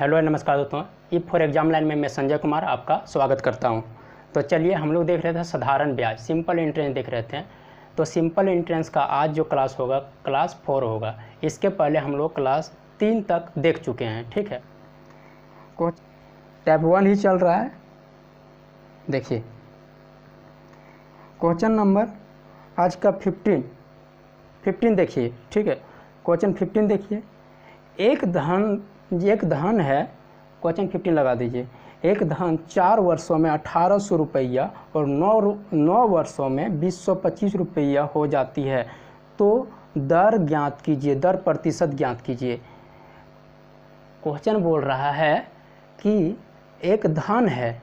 Hello नमस्कार दोस्तों, E for exam line में मैं संजय कुमार आपका स्वागत करता हूं। तो चलिए हम लोग देख रहे थे साधारण ब्याज, सिंपल एंट्रेंस देख रहे थे। तो सिंपल एंट्रेंस का आज जो क्लास होगा क्लास 4 होगा। इसके पहले हम लोग क्लास 3 तक देख चुके हैं, ठीक है। टैब 1 ही चल रहा है। देखिए क्वेश्चन नंबर आज का 15 देखिए, ठीक है। क्वेश्चन 15 देखिए, एक धन है, क्वेश्चन 15 लगा दीजिए। एक धन 4 वर्षों में 1800 रुपया और 9 वर्षों में 2025 रुपया हो जाती है, तो दर ज्ञात कीजिए, दर प्रतिशत ज्ञात कीजिए। क्वेश्चन बोल रहा है कि एक धन है,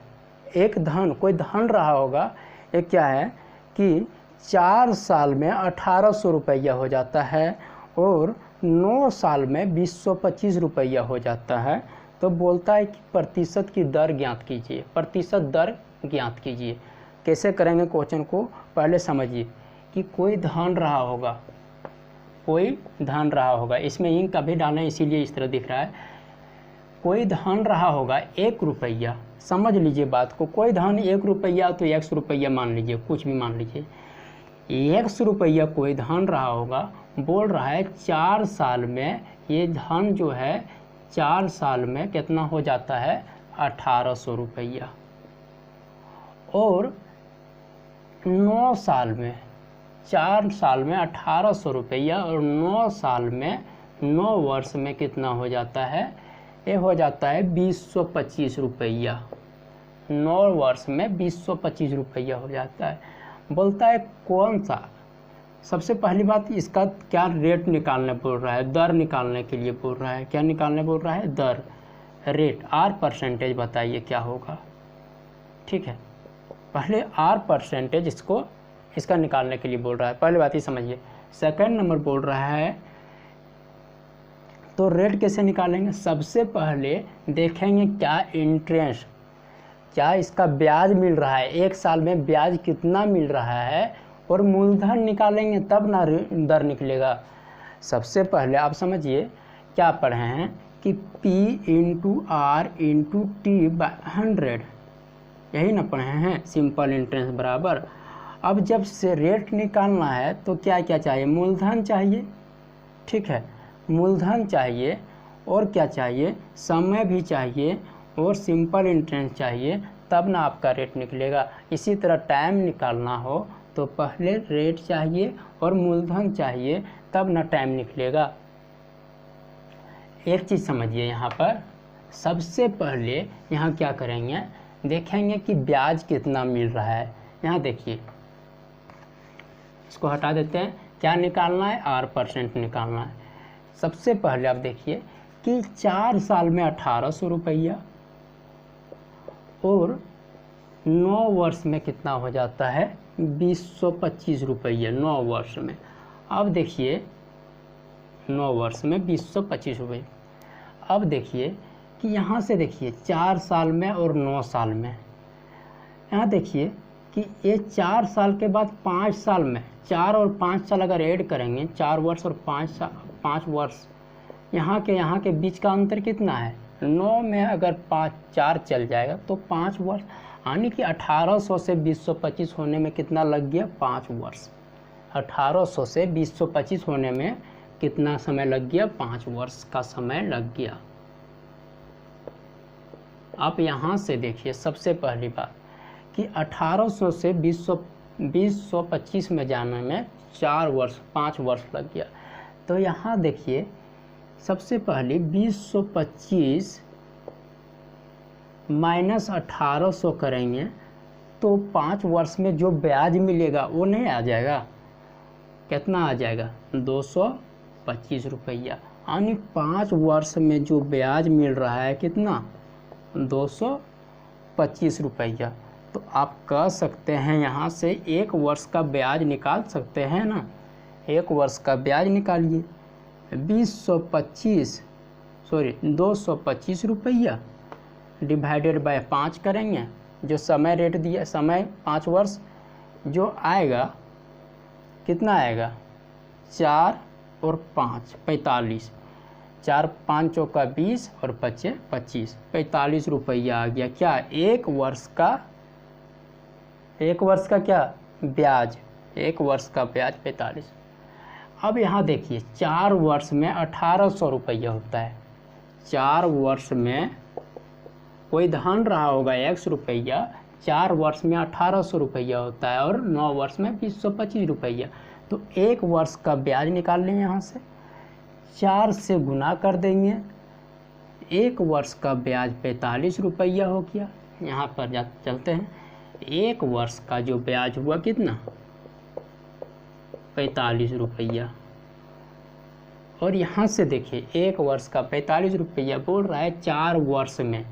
एक धन कोई धन रहा होगा, एक क्या है कि 4 साल में 1800 रुपया हो जाता है और 9 साल में 2025 रुपया हो जाता है। तो बोलता है कि प्रतिशत की दर ज्ञात कीजिए, प्रतिशत दर ज्ञात कीजिए। कैसे करेंगे क्वेश्चन को पहले समझिए कि कोई धन रहा होगा, कोई धन रहा होगा, इसमें इंक का भी डालना है इसीलिए इस तरह दिख रहा है। कोई धन रहा होगा 1 रुपया, समझ लीजिए बात को। कोई धन 1 रुपया तो 100 रुपया मान लीजिए, कुछ भी मान लीजिए। 100 रुपया कोई धन रहा होगा, बोल रहा है 4 साल में ये धन जो है 4 साल में कितना हो जाता है 1800 रुपया, और 9 साल में, 4 साल में 1800 रुपया और 9 साल में 9 वर्ष में कितना हो जाता है, ये हो जाता है 2025 रुपया। 9 वर्ष में 2025 रुपया हो जाता है। बोलता है कौन सा, सबसे पहली बात इसका क्या रेट निकालने बोल रहा है, दर निकालने के लिए बोल रहा है। क्या निकालने बोल रहा है, दर, रेट, आर परसेंटेज बताइए क्या होगा, ठीक है। पहले आर परसेंटेज इसका निकालने के लिए बोल रहा है, पहली बात ही समझिए। सेकंड नंबर बोल रहा है तो रेट कैसे निकालेंगे, सबसे पहले देखेंगे क्या इंटरेस्ट, क्या इसका ब्याज मिल रहा है, 1 साल में ब्याज कितना मिल रहा है, और मूलधन निकालेंगे तब ना दर निकलेगा। सबसे पहले आप समझिए क्या पढ़े हैं कि P into R into T by 100, यही ना पढ़े हैं, सिंपल इंटरेस्ट बराबर। अब जब से रेट निकालना है तो क्या क्या चाहिए, मूलधन चाहिए, ठीक है, मूलधन चाहिए, और क्या चाहिए, समय भी चाहिए, और सिंपल इंटरेस्ट चाहिए, तब ना आपका रेट निकलेगा। इसी तरह टाइम निकालना हो तो पहले रेट चाहिए और मूलधन चाहिए, तब ना टाइम निकलेगा। एक चीज़ समझिए, यहाँ पर सबसे पहले यहाँ क्या करेंगे, देखेंगे कि ब्याज कितना मिल रहा है। यहाँ देखिए, इसको हटा देते हैं। क्या निकालना है, आर परसेंट निकालना है। सबसे पहले आप देखिए कि 4 साल में 1800 रुपया और 9 वर्ष में कितना हो जाता है 2025 रुपये, 9 वर्ष में। अब देखिए 9 वर्ष में 2025 रुपये। अब देखिए कि यहाँ से देखिए 4 साल में और 9 साल में, यहाँ देखिए कि ये 4 साल के बाद 5 साल में, 4 और 5 साल अगर ऐड करेंगे, 4 वर्ष और 5 वर्ष, यहाँ के बीच का अंतर कितना है, 9 में अगर 4 चल जाएगा तो 5 वर्ष, यानी कि 1800 से 2025 होने में कितना लग गया, 5 वर्ष। 1800 से 2025 होने में कितना समय लग गया, 5 वर्ष का समय लग गया। आप यहाँ से देखिए सबसे पहली बात कि 1800 से 2025 में जाने में 5 वर्ष लग गया। तो यहाँ देखिए सबसे पहले 2025 माइनस 1800 करेंगे तो 5 वर्ष में जो ब्याज मिलेगा वो नहीं आ जाएगा, कितना आ जाएगा 225 रुपया। यानी 5 वर्ष में जो ब्याज मिल रहा है कितना, 225 रुपया। तो आप कह सकते हैं यहाँ से 1 वर्ष का ब्याज निकाल सकते हैं ना, 1 वर्ष का ब्याज निकालिए। 225 रुपया डिवाइडेड बाय 5 करेंगे, जो समय रेट दिया, समय 5 वर्ष, जो आएगा कितना आएगा, 4 और 5 45, 4 5 चौका 20 और 5 25, 45 रुपया आ गया। क्या एक वर्ष का क्या ब्याज, एक वर्ष का ब्याज 45। अब यहाँ देखिए 4 वर्ष में 1800 रुपया होता है। 4 वर्ष में कोई धन रहा होगा 100 रुपया, 4 वर्ष में 1800 रुपया होता है और 9 वर्ष में 225 रुपया। तो एक वर्ष का ब्याज निकाल लें, यहाँ से 4 से गुना कर देंगे, एक वर्ष का ब्याज 45 रुपया हो गया। यहाँ पर चलते हैं, एक वर्ष का जो ब्याज हुआ कितना 45 रुपया। और यहाँ से देखिए एक वर्ष का 45 रुपया बोल रहा है 4 वर्ष में,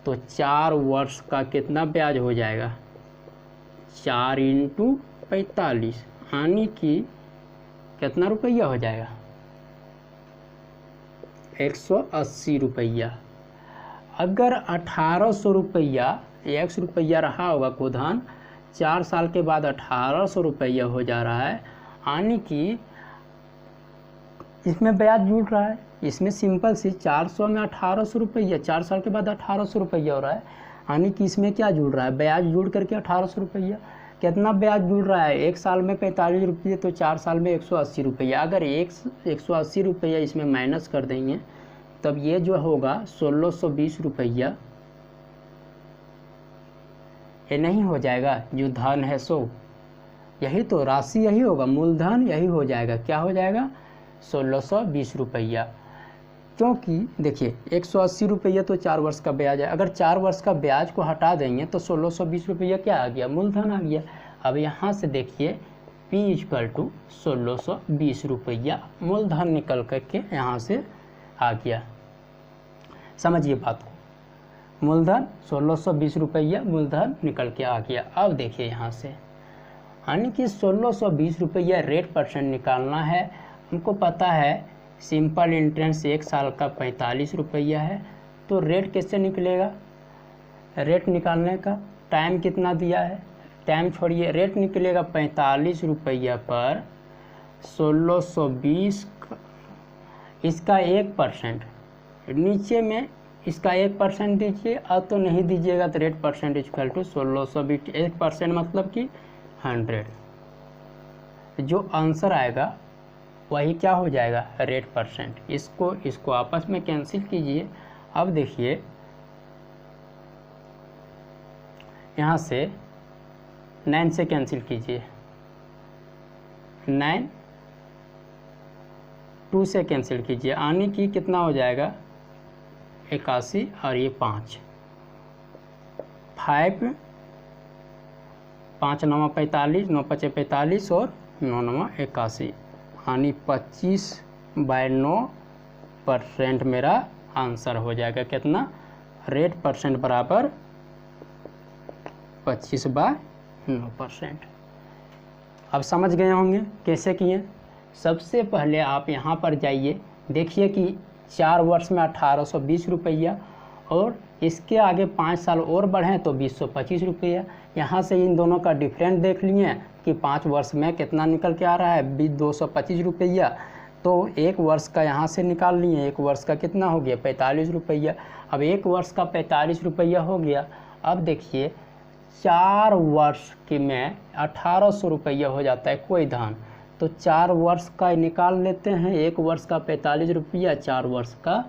तो 4 वर्ष का कितना ब्याज हो जाएगा 4 × 45, यानी कि कितना रुपया हो जाएगा 180 रुपया। अगर 1800 रुपया 100 रुपया रहा होगा गोधन, 4 साल के बाद 1800 रुपया हो जा रहा है, यानी कि इसमें ब्याज जुड़ रहा है। इसमें सिंपल सी 400 में 1800 रुपया, 4 साल के बाद 1800 रुपया हो रहा है, यानी कि इसमें क्या जुड़ रहा है ब्याज जुड़ करके 1800 रुपया। कितना ब्याज जुड़ रहा है, एक साल में 45 रुपये, तो 4 साल में 180 रुपया। अगर 180 रुपया इसमें माइनस कर देंगे तब ये जो होगा 1620 रुपया, ये नहीं हो जाएगा जो धन है सो, यही तो राशि यही होगा, मूलधन यही हो जाएगा। क्या हो जाएगा 1620 रुपया। क्योंकि देखिए 180 रुपया तो 4 वर्ष का ब्याज है, अगर 4 वर्ष का ब्याज को हटा देंगे तो 1620 रुपया क्या आ गया मूलधन आ गया। अब यहाँ से देखिए P = 1620 रुपया मूलधन निकल करके यहाँ से आ गया। समझिए बात को, मूलधन 1620 रुपया मूलधन निकल के आ गया। अब देखिए यहाँ से, यानी कि 1620 रुपया रेट परसेंट निकालना है। हमको पता है सिंपल इंटरेस्ट 1 साल का 45 रुपया है, तो रेट कैसे निकलेगा, रेट निकालने का टाइम कितना दिया है, टाइम छोड़िए, रेट निकलेगा 45 रुपया पर 1620, इसका 1%, नीचे में इसका 1% दीजिए, अब तो नहीं दीजिएगा तो रेट परसेंट = 1620, 1% मतलब कि 100। जो आंसर आएगा वही क्या हो जाएगा रेट परसेंट। इसको आपस में कैंसिल कीजिए। अब देखिए यहाँ से 9 से कैंसिल कीजिए, 9 2 से कैंसिल कीजिए, यानी कि कितना हो जाएगा 81 और ये 5 5 9 45, 9 5 45 और 9 9 81, यानी 25/9% मेरा आंसर हो जाएगा। कितना रेट परसेंट बराबर 25/9%। अब समझ गए होंगे कैसे किए। सबसे पहले आप यहाँ पर जाइए, देखिए कि 4 वर्ष में 1820 रुपया और इसके आगे 5 साल और बढ़ें तो 225 रुपया। यहाँ से इन दोनों का डिफरेंस देख लिए कि 5 वर्ष में कितना निकल के आ रहा है 225 रुपया, तो 1 वर्ष का यहाँ से निकाल लिए, 1 वर्ष का कितना हो गया 45 रुपया। अब 1 वर्ष का 45 रुपया हो गया। अब देखिए 4 वर्ष के में 1800 रुपया हो जाता है कोई धन, तो 4 वर्ष का निकाल लेते हैं, 1 वर्ष का 45 रुपया, 4 वर्ष का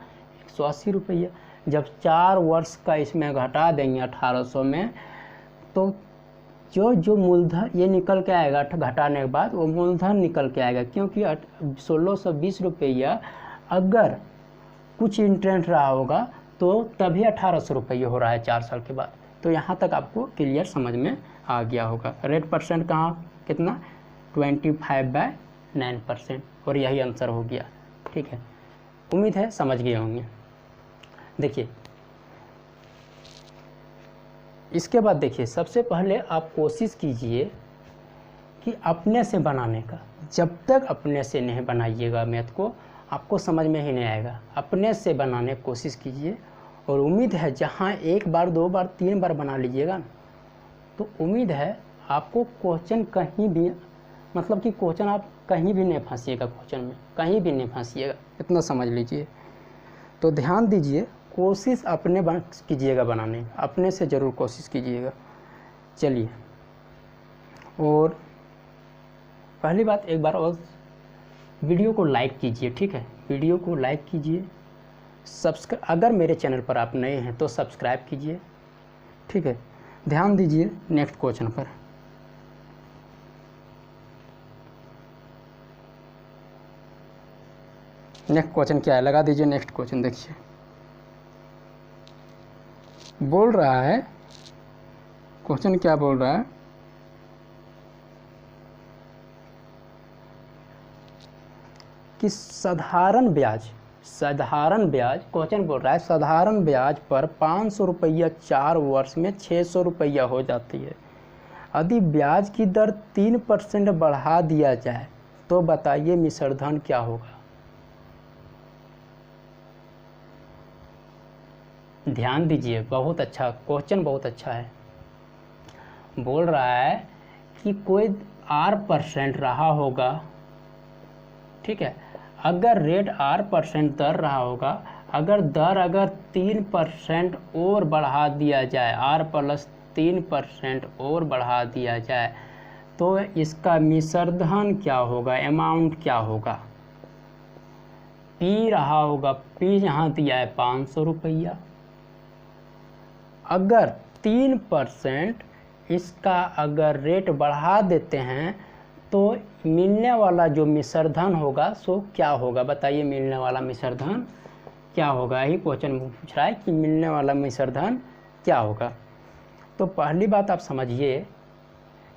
180 रुपया। जब 4 वर्ष का इसमें घटा देंगे 1800 में, तो जो मूलधन ये निकल के आएगा घटाने के बाद वो मूलधन निकल के आएगा, क्योंकि 1620 रुपया अगर कुछ इंटरेस्ट रहा होगा तो तभी 1800 रुपये हो रहा है 4 साल के बाद। तो यहाँ तक आपको क्लियर समझ में आ गया होगा। रेट परसेंट कहाँ कितना 25/9%, और यही आंसर हो गया। ठीक है, उम्मीद है समझ गए होंगे। देखिए इसके बाद देखिए, सबसे पहले आप कोशिश कीजिए कि अपने से बनाने का। जब तक अपने से नहीं बनाइएगा मैथ को, आपको समझ में ही नहीं आएगा। अपने से बनाने की कोशिश कीजिए, और उम्मीद है जहाँ 1 बार 2 बार 3 बार बना लीजिएगा ना, तो उम्मीद है आपको क्वेश्चन कहीं भी, मतलब कि क्वेश्चन आप कहीं भी नहीं फंसिएगा, क्वेश्चन में कहीं भी नहीं फंसिएगा, इतना समझ लीजिए। तो ध्यान दीजिए, कोशिश अपने कीजिएगा बनाने, अपने से ज़रूर कोशिश कीजिएगा। चलिए, और पहली बात, एक बार और वीडियो को लाइक कीजिए, ठीक है, वीडियो को लाइक कीजिए, अगर मेरे चैनल पर आप नए हैं तो सब्सक्राइब कीजिए, ठीक है। ध्यान दीजिए नेक्स्ट क्वेश्चन पर। नेक्स्ट क्वेश्चन क्या है, लगा दीजिए नेक्स्ट क्वेश्चन। देखिए, बोल रहा है, क्वेश्चन क्या बोल रहा है कि साधारण ब्याज, क्वेश्चन बोल रहा है साधारण ब्याज पर 500 रुपया 4 वर्ष में 600 रुपया हो जाती है। यदि ब्याज की दर 3% बढ़ा दिया जाए तो बताइए मिश्र धन क्या होगा। ध्यान दीजिए, बहुत अच्छा क्वेश्चन, बहुत अच्छा है। बोल रहा है कि कोई R% रहा होगा, ठीक है, अगर रेट R% दर रहा होगा, अगर 3% और बढ़ा दिया जाए, R+3% और बढ़ा दिया जाए तो इसका मिश्र धन क्या होगा, अमाउंट क्या होगा। P रहा होगा, P यहाँ दिया है 500 रुपया, अगर 3% इसका अगर रेट बढ़ा देते हैं तो मिलने वाला जो मिश्र धन होगा सो क्या होगा, बताइए मिलने वाला मिश्र धन क्या होगा। यही क्वेश्चन पूछ रहा है कि मिलने वाला मिश्र धन क्या होगा। तो पहली बात आप समझिए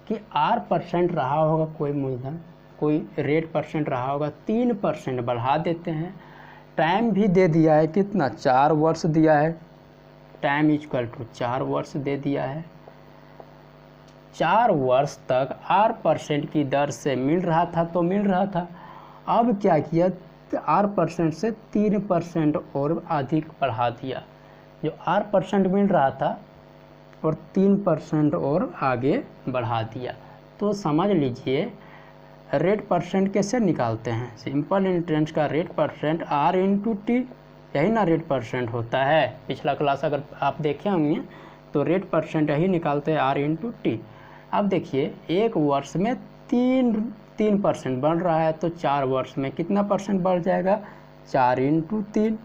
कि R% रहा होगा कोई मूलधन, कोई रेट परसेंट रहा होगा, 3% बढ़ा देते हैं, टाइम भी दे दिया है, कितना 4 वर्ष दिया है, टाइम इक्वल टू 4 वर्ष दे दिया है। 4 वर्ष तक R% की दर से मिल रहा था तो मिल रहा था, अब क्या किया, R% से 3% और अधिक बढ़ा दिया, जो R% मिल रहा था और 3% और आगे बढ़ा दिया। तो समझ लीजिए रेट परसेंट कैसे निकालते हैं, सिंपल इंटरेस्ट का rate percent R into T, यही ना रेट परसेंट होता है। पिछला क्लास अगर आप देखे होंगे तो रेट परसेंट यही निकालते हैं R इंटू टी। अब देखिए 1 वर्ष में 3% बढ़ रहा है तो 4 वर्ष में कितना परसेंट बढ़ जाएगा, 4 इंटू 3।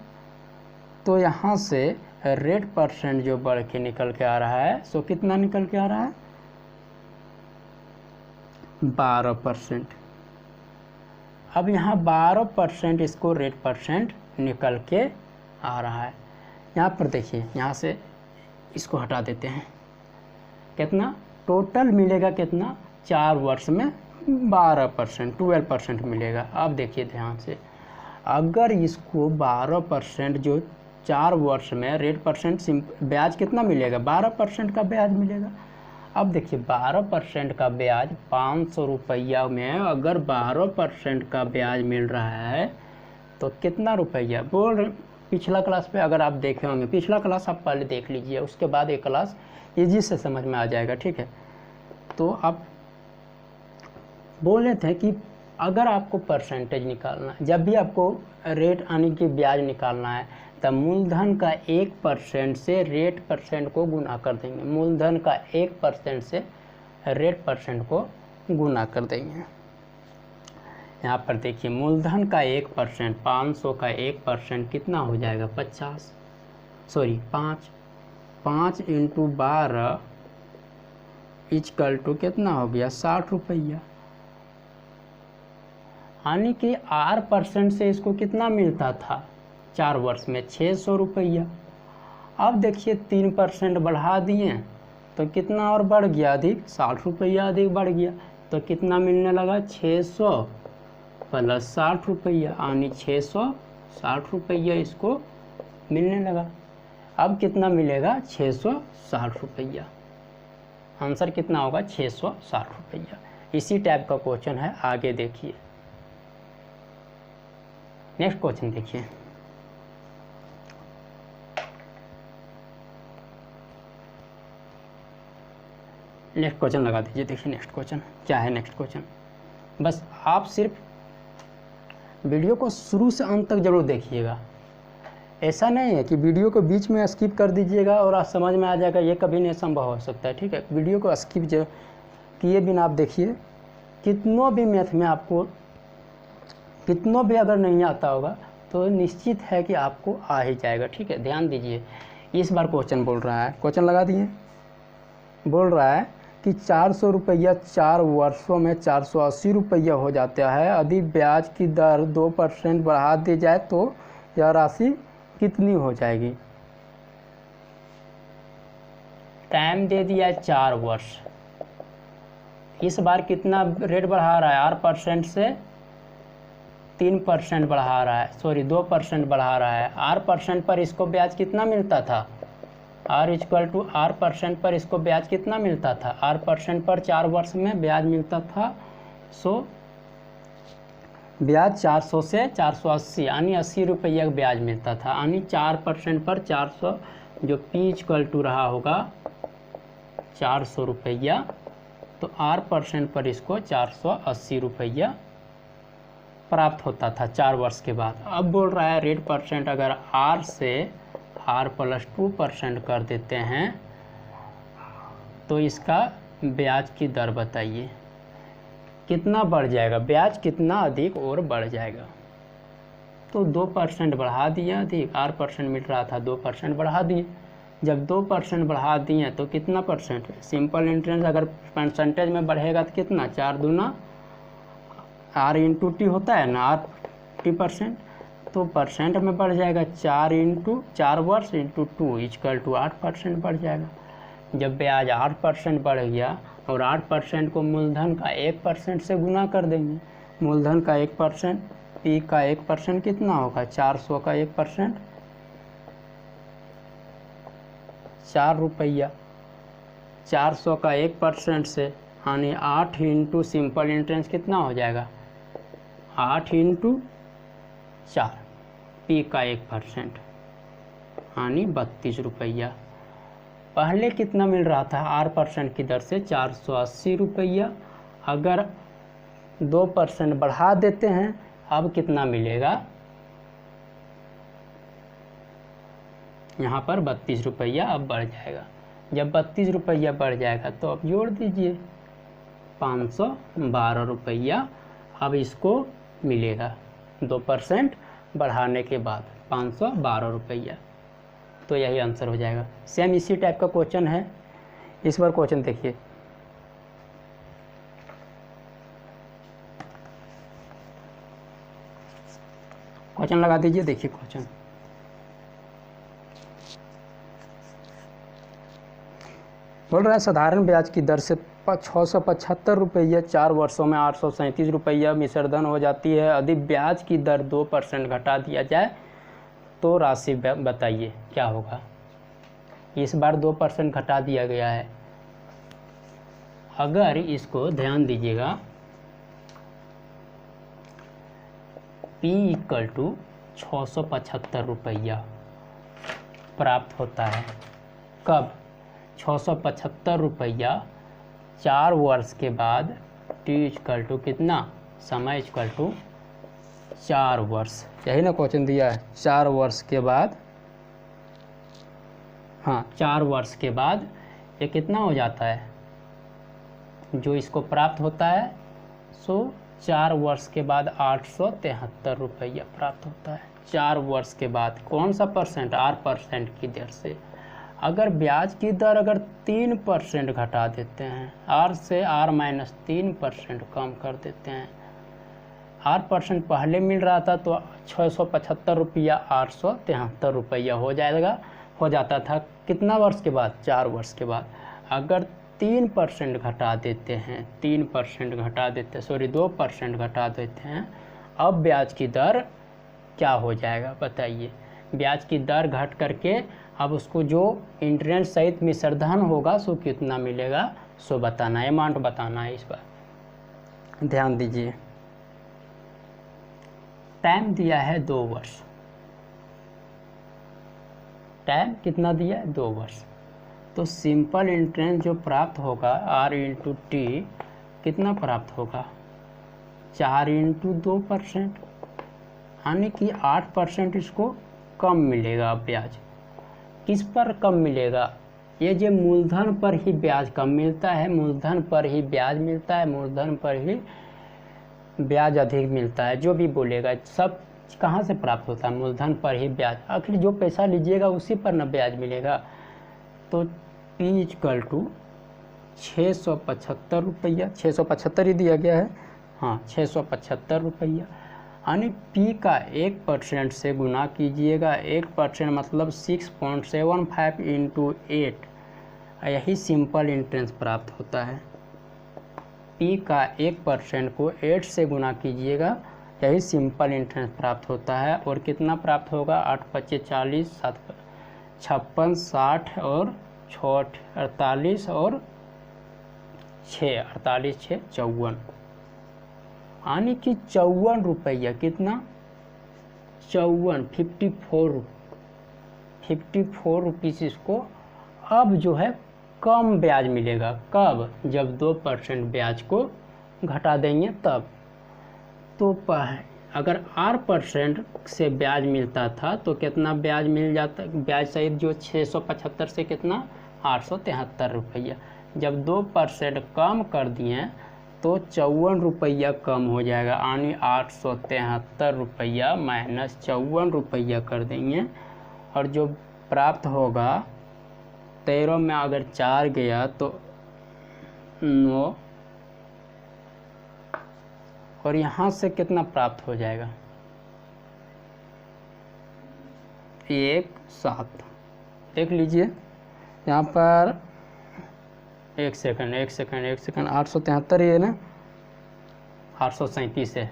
तो यहाँ से रेट परसेंट जो बढ़ के निकल के आ रहा है सो कितना निकल के आ रहा है, 12%। अब यहाँ 12% इसको रेट परसेंट निकल के आ रहा है। यहाँ पर देखिए, यहाँ से इसको हटा देते हैं, कितना टोटल मिलेगा, कितना 4 वर्ष में 12%, 12% मिलेगा। अब देखिए ध्यान से, अगर इसको 12% जो 4 वर्ष में रेट परसेंट ब्याज कितना मिलेगा, 12% का ब्याज मिलेगा। अब देखिए 12% का ब्याज 500 रुपया में अगर 12% का ब्याज मिल रहा है तो कितना रुपया बोल रहे। पिछला क्लास पे अगर आप देखे होंगे, पिछला क्लास आप पहले देख लीजिए, उसके बाद एक क्लास इजी से समझ में आ जाएगा, ठीक है। तो आप बोले थे कि अगर आपको परसेंटेज निकालना, जब भी आपको रेट यानी कि ब्याज निकालना है तब मूलधन का 1% से रेट परसेंट को गुना कर देंगे, मूलधन का 1% से रेट परसेंट को गुना कर देंगे। यहाँ पर देखिए मूलधन का 1%, 500 का 1% कितना हो जाएगा, 5 इंटू 12 इक्वल टू कितना हो गया, 60 रुपया। यानी कि R% से इसको कितना मिलता था 4 वर्ष में, 600 रुपया। अब देखिए 3% बढ़ा दिए तो कितना और बढ़ गया, अधिक 60 रुपया अधिक बढ़ गया, तो कितना मिलने लगा, 600 प्लस 60 रुपया, यानी 660 रुपया इसको मिलने लगा। अब कितना मिलेगा, 660 रुपया। आंसर कितना होगा, 660 रुपया। इसी टाइप का क्वेश्चन है, आगे देखिए। नेक्स्ट क्वेश्चन देखिए, नेक्स्ट क्वेश्चन लगा दीजिए। देखिए नेक्स्ट क्वेश्चन क्या है, नेक्स्ट क्वेश्चन बस आप सिर्फ वीडियो को शुरू से अंत तक जरूर देखिएगा, ऐसा नहीं है कि वीडियो को बीच में स्किप कर दीजिएगा और आप समझ में आ जाएगा, ये कभी नहीं संभव हो सकता है। ठीक है, वीडियो को स्किप किए बिना आप देखिए, कितनों भी मैथ में आपको कितनों भी अगर नहीं आता होगा तो निश्चित है कि आपको आ ही जाएगा। ठीक है, ध्यान दीजिए। इस बार क्वेश्चन बोल रहा है, क्वेश्चन लगा दिए, बोल रहा है कि 400 रुपया 4 वर्षों में 480 रुपया हो जाता है। यदि ब्याज की दर 2% बढ़ा दी जाए तो यह राशि कितनी हो जाएगी। टाइम दे दिया है 4 वर्ष। इस बार कितना रेट बढ़ा रहा है, 8% से 3% बढ़ा रहा है, सॉरी 2% बढ़ा रहा है। 8% पर इसको ब्याज कितना मिलता था, R=R% पर इसको ब्याज कितना मिलता था, 8% पर 4 वर्ष में ब्याज मिलता था। सो ब्याज 400 से 480 यानी 80 रुपया का ब्याज मिलता था, यानी 4% पर 400, जो P= रहा होगा 400 रुपया, तो 8% पर इसको 480 रुपया प्राप्त होता था 4 वर्ष के बाद। अब बोल रहा है रेट परसेंट अगर R से R+2% कर देते हैं तो इसका ब्याज की दर बताइए कितना बढ़ जाएगा, ब्याज कितना अधिक और बढ़ जाएगा। तो 2% बढ़ा दिया, अधिक 8% मिल रहा था, 2% बढ़ा दिए। जब 2% बढ़ा दिए तो कितना परसेंट, सिंपल इंटरेस्ट अगर परसेंटेज में बढ़ेगा तो कितना, 4 दूना R×T होता है ना, R/T%, तो परसेंट में बढ़ जाएगा 4 वर्ष × 2 = 8% बढ़ जाएगा। जब ब्याज 8% बढ़ गया और 8% को मूलधन का 1% से गुना कर देंगे, मूलधन का 1%, P का 1% कितना होगा, 400 का 1%, 4 रुपया। 400 का 1% से यानी 8 × सिंपल इंटरेस्ट कितना हो जाएगा, 8 × 4, P का 1% यानी 32 रुपया। पहले कितना मिल रहा था, 8% की दर से 480 रुपया। अगर 2% बढ़ा देते हैं, अब कितना मिलेगा, यहाँ पर 32 रुपया अब बढ़ जाएगा। जब 32 रुपया बढ़ जाएगा तो अब जोड़ दीजिए 512 रुपया अब इसको मिलेगा 2% बढ़ाने के बाद 512 रुपया। तो यही आंसर हो जाएगा। सेम इसी टाइप का क्वेश्चन है। इस बार क्वेश्चन देखिए, क्वेश्चन लगा दीजिए, देखिए क्वेश्चन। बोल रहा है साधारण ब्याज की दर से 675 रुपया 4 वर्षों में 837 रुपया मिश्रधन हो जाती है। यदि ब्याज की दर 2% घटा दिया जाए तो राशि बताइए क्या होगा। इस बार 2% घटा दिया गया है। अगर इसको ध्यान दीजिएगा, P = 675 रुपया प्राप्त होता है। कब, 675 रुपया 4 वर्ष के बाद, T= कितना, समय = 4 वर्ष, यही ना क्वेश्चन दिया है। 4 वर्ष के बाद, हाँ 4 वर्ष के बाद ये कितना हो जाता है, जो इसको प्राप्त होता है, सो 4 वर्ष के बाद 873 रुपया प्राप्त होता है। 4 वर्ष के बाद कौन सा परसेंट, 8% की दर से। अगर ब्याज की दर अगर 3% घटा देते हैं, R से R-3% कम कर देते हैं, 8% पहले मिल रहा था तो 675 रुपया 873 रुपया हो जाता था। कितना वर्ष के बाद, 4 वर्ष के बाद। अगर 3% घटा देते हैं, 3% घटा देते, सॉरी 2% घटा देते हैं, अब ब्याज की दर क्या हो जाएगा बताइए। ब्याज की दर घट करके अब उसको जो इंटरेस्ट सहित मिश्रधन होगा सो कितना मिलेगा, सो बताना है, अमाउंट बताना है। इस पर ध्यान दीजिए। टाइम दिया है 2 वर्ष, टाइम कितना दिया है, 2 वर्ष। तो सिंपल इंटरेस्ट जो प्राप्त होगा R×T कितना प्राप्त होगा, 4 × 2%, यानी कि 8% इसको कम मिलेगा ब्याज। किस पर कम मिलेगा? ये जो मूलधन पर ही ब्याज कम मिलता है, मूलधन पर ही ब्याज मिलता है, मूलधन पर ही ब्याज अधिक मिलता है, जो भी बोलेगा सब कहाँ से प्राप्त होता है? मूलधन पर ही ब्याज। आखिर जो पैसा लीजिएगा उसी पर न ब्याज मिलेगा। तो P इक्वल टू 675 रुपया, 675 ही दिया गया है, हाँ 675 रुपया, यानी P का 1% से गुना कीजिएगा। 1% मतलब 6.75 इंटू 8, यही सिंपल इंटरेस्ट प्राप्त होता है। P का 1% को 8 से गुना कीजिएगा, यही सिंपल इंटरेस्ट प्राप्त होता है। और कितना प्राप्त होगा? 8 × 40, 7 56, 60 और 6 48 और 6 48 6 54, यानी कि 54 रुपया। कितना? 54 रुपीस इसको अब जो है कम ब्याज मिलेगा। कब? जब 2% ब्याज को घटा देंगे तब। तो अगर 8% से ब्याज मिलता था तो कितना ब्याज मिल जाता? ब्याज सहित जो 675 से कितना? 873 रुपया। जब 2% कम कर दिए तो 54 रुपया कम हो जाएगा, यानी 873 रुपया माइनस 54 रुपया कर देंगे। और जो प्राप्त होगा 13 में अगर 4 गया तो 9, और यहाँ से कितना प्राप्त हो जाएगा? 1 7। देख लीजिए यहाँ पर, एक सेकंड 873 है ना, 837 है,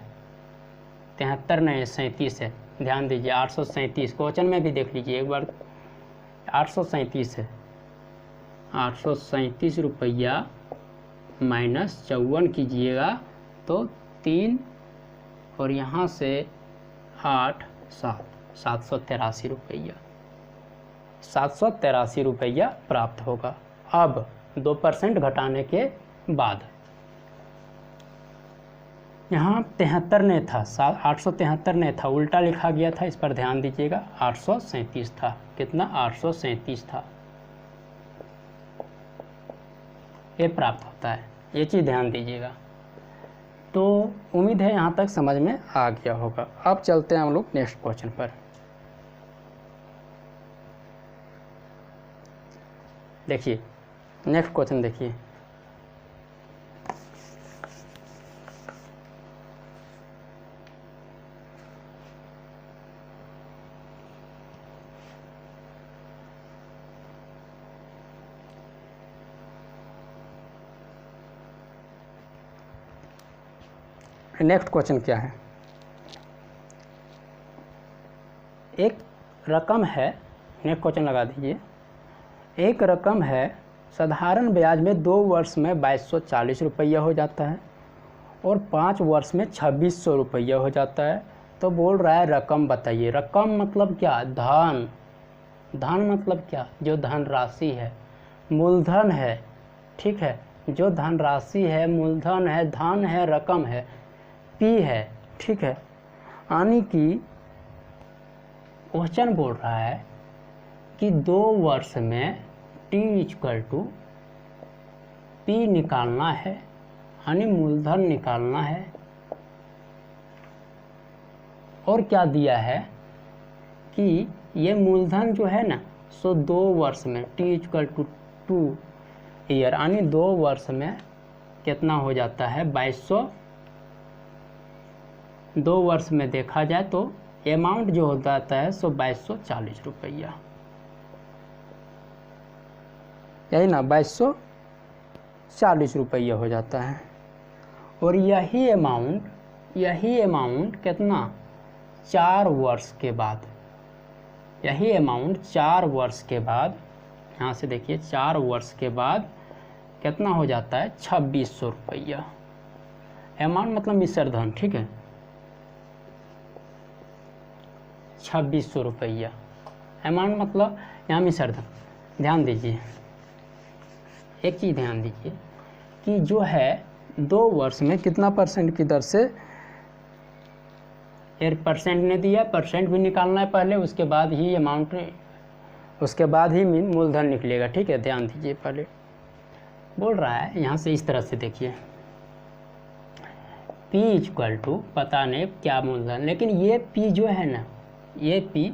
73 नहीं 37 है, ध्यान दीजिए 837। क्वेश्चन में भी देख लीजिए एक बार, 837 है। 837 रुपया माइनस 54 कीजिएगा तो 3, और यहाँ से 8 7 783 रुपया, 783 रुपया प्राप्त होगा। अब 2% घटाने के बाद यहाँ 73 नहीं था, 873 नहीं था, उल्टा लिखा गया था, इस पर ध्यान दीजिएगा। 837 था। कितना? 837 था। ये प्राप्त होता है, ये चीज़ ध्यान दीजिएगा। तो उम्मीद है यहाँ तक समझ में आ गया होगा। अब चलते हैं हम लोग नेक्स्ट क्वेश्चन पर। देखिए नेक्स्ट क्वेश्चन देखिए, नेक्स्ट क्वेश्चन क्या है? एक रकम है, नेक्स्ट क्वेश्चन लगा दीजिए। एक रकम है, साधारण ब्याज में 2 वर्ष में 2240 रुपया हो जाता है और 5 वर्ष में 2600 रुपया हो जाता है। तो बोल रहा है रकम बताइए। रकम मतलब क्या? धन। धन मतलब क्या? जो धन राशि है, मूलधन है, ठीक है। जो धन राशि है, मूलधन है, धन है, रकम है, पी है, ठीक है। यानी कि क्वेश्चन बोल रहा है कि 2 वर्ष में T इक्वल टू P निकालना है, यानी मूलधन निकालना है। और क्या दिया है कि ये मूलधन जो है ना, सो 2 वर्ष में T इक्वल टू 2 ईयर, यानी 2 वर्ष में कितना हो जाता है? 2200। 2 वर्ष में देखा जाए तो अमाउंट जो हो जाता है सो 2240 रुपया, यही ना, 2240 रुपया हो जाता है। और यही अमाउंट कितना? 4 वर्ष के बाद, यही अमाउंट 4 वर्ष के बाद, यहाँ से देखिए 4 वर्ष के बाद कितना हो जाता है? 2600 रुपया। अमाउंट मतलब मिश्र धन, ठीक है, 2600 रुपया अमाउंट मतलब यहाँ मिश्र धन। ध्यान दीजिए, एक चीज़ ध्यान दीजिए कि जो है 2 वर्ष में कितना % की दर से ये परसेंट ने दिया, परसेंट भी निकालना है पहले, उसके बाद ही अमाउंट, उसके बाद ही मूलधन निकलेगा। ठीक है, ध्यान दीजिए। पहले बोल रहा है यहाँ से इस तरह से देखिए, P इक्वल टू पता नहीं क्या मूलधन, लेकिन ये P जो है ना, ये P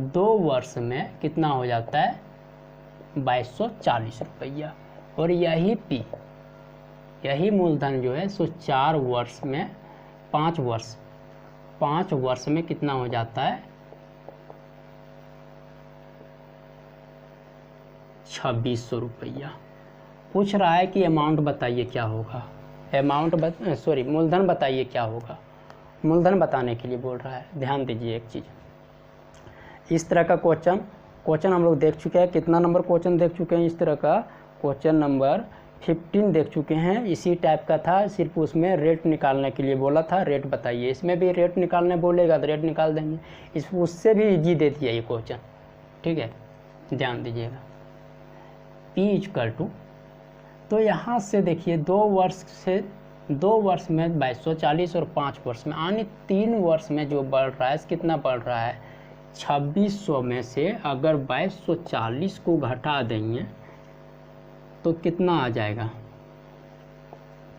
2 वर्ष में कितना हो जाता है 2240 रुपया, और यही P, यही मूलधन जो है सो 4 वर्ष में 5 वर्ष में कितना हो जाता है 2600 रुपया। पूछ रहा है कि अमाउंट बताइए क्या होगा, मूलधन बताइए क्या होगा। मूलधन बताने के लिए बोल रहा है। ध्यान दीजिए एक चीज़, इस तरह का क्वेश्चन हम लोग देख चुके हैं। कितना नंबर क्वेश्चन देख चुके हैं? इस तरह का क्वेश्चन नंबर 15 देख चुके हैं। इसी टाइप का था, सिर्फ उसमें रेट निकालने के लिए बोला था, रेट बताइए। इसमें भी रेट निकालने बोलेगा तो रेट निकाल देंगे। उससे भी इजी दे दिया ये क्वेश्चन। ठीक है, ध्यान दीजिएगा। P इक्वल टू, तो यहाँ से देखिए 2 वर्ष में 2240 और 5 वर्ष में, यानी 3 वर्ष में जो बढ़ रहा है कितना बढ़ रहा है 2600 में से अगर 2240 को घटा देंगे तो कितना आ जाएगा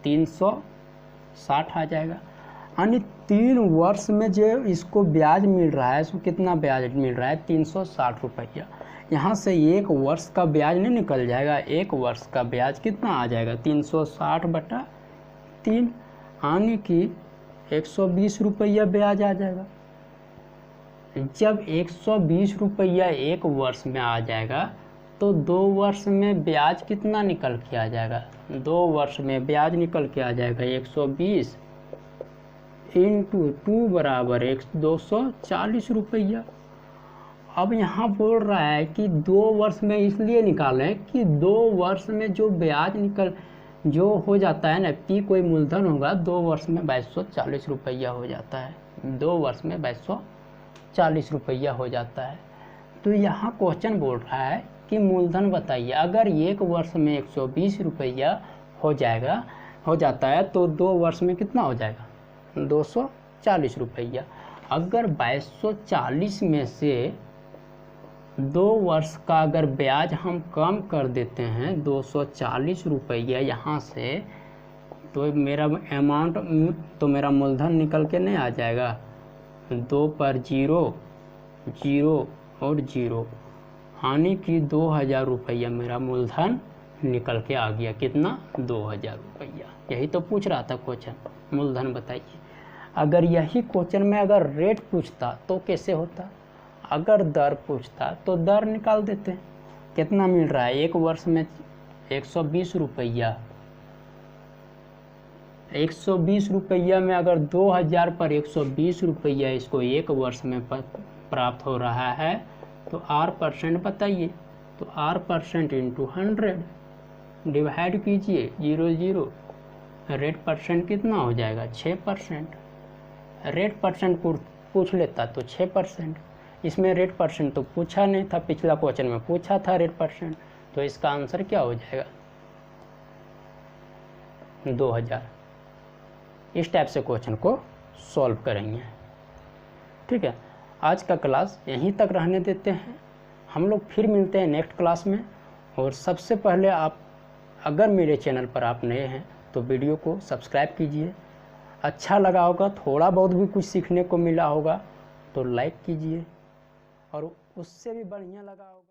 360 आ जाएगा। यानी 3 वर्ष में जो इसको ब्याज मिल रहा है, इसको कितना ब्याज मिल रहा है 360 रुपया। यहाँ से 1 वर्ष का ब्याज नहीं निकल जाएगा, 1 वर्ष का ब्याज कितना आ जाएगा 360/3, यानी कि 120 रुपया ब्याज आ जाएगा। जब 120 रुपया 1 वर्ष में आ जाएगा तो 2 वर्ष में ब्याज कितना निकल के आ जाएगा, 2 वर्ष में ब्याज निकल के आ जाएगा 120 इंटू 2 बराबर 240 रुपया। अब यहाँ बोल रहा है कि 2 वर्ष में इसलिए निकालें कि 2 वर्ष में जो ब्याज जो हो जाता है ना, P कोई मूलधन होगा, 2 वर्ष में 2240 रुपया हो जाता है, 2 वर्ष में 2240 रुपया हो जाता है। तो यहाँ क्वेश्चन बोल रहा है कि मूलधन बताइए। अगर 1 वर्ष में 120 रुपया हो जाता है तो 2 वर्ष में कितना हो जाएगा 240 रुपया। अगर 2240 में से 2 वर्ष का अगर ब्याज हम कम कर देते हैं 240 रुपया यहाँ से, तो मेरा अमाउंट, तो मेरा मूलधन निकल के नहीं आ जाएगा। 2 पर 0 0 और 0, यानी कि 2000 रुपया मेरा मूलधन निकल के आ गया। कितना 2000 रुपया। यही तो पूछ रहा था क्वेश्चन, मूलधन बताइए। अगर यही क्वेश्चन में अगर रेट पूछता तो कैसे होता, अगर दर पूछता तो दर निकाल देते। कितना मिल रहा है 1 वर्ष में 120 रुपया, 120 रुपया में अगर 2000 पर 120 रुपया इसको 1 वर्ष में प्राप्त हो रहा है तो R% बताइए। तो R% इंटू 100 डिवाइड कीजिए 0 रेट परसेंट कितना हो जाएगा 6%। रेट परसेंट पूछ लेता तो 6%, इसमें रेट परसेंट तो पूछा नहीं था, पिछला क्वेश्चन में पूछा था रेट परसेंट, तो इसका आंसर क्या हो जाएगा 2000। इस टाइप से क्वेश्चन को सॉल्व करेंगे। ठीक है, आज का क्लास यहीं तक रहने देते हैं, हम लोग फिर मिलते हैं नेक्स्ट क्लास में। और सबसे पहले आप अगर मेरे चैनल पर आप नए हैं तो वीडियो को सब्सक्राइब कीजिए। अच्छा लगा होगा, थोड़ा बहुत भी कुछ सीखने को मिला होगा तो लाइक कीजिए, और उससे भी बढ़िया लगा होगा